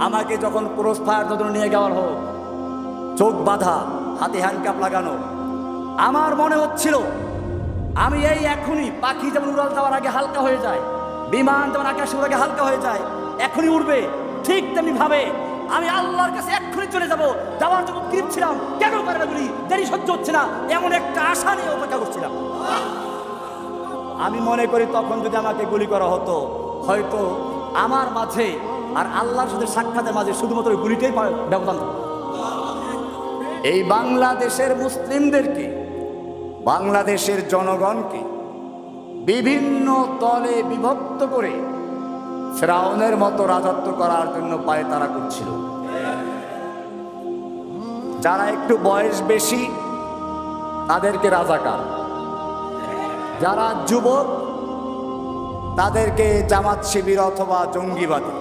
আমাকে যখন cross fire যখন নিয়ে যাওয়ার হোক, চোখ বাঁধা, হাতে হ্যান্ডকাপ লাগানো, আমার মনে হচ্ছিল আমি এই এখনই, পাখি যেমন উড়াল দেওয়ার আগে হালকা হয়ে যায়, বিমান যেমন আকাশে আগে হালকা হয়ে যায়, এখনই উড়বে, ঠিক তেমনি ভাবে আমি আল্লাহর কাছে এক্ষুনি চলে যাব। যাওয়ার জন্য গ্রিপ ছিলাম, কেন কারণগুলি দেরি সহ্য হচ্ছে না, এমন একটা আশা নিয়ে অপেক্ষা করছিলাম। আমি মনে করি তখন যদি আমাকে গুলি করা হতো, হয়তো আমার মাঝে আর আল্লাহর সাথে সাক্ষাতের মাঝে শুধুমাত্র গুলিটাই ব্যবধান থাকতো। এই বাংলাদেশের মুসলিমদেরকে, বাংলাদেশের জনগণকে বিভিন্ন দলে বিভক্ত করে ফিরআউনের মতো রাজত্ব করার জন্য পায়ে তারা করছিল। যারা একটু বয়স বেশি তাদেরকে রাজাকার, যারা যুবক তাদেরকে জামাত শিবির অথবা জঙ্গিবাদী,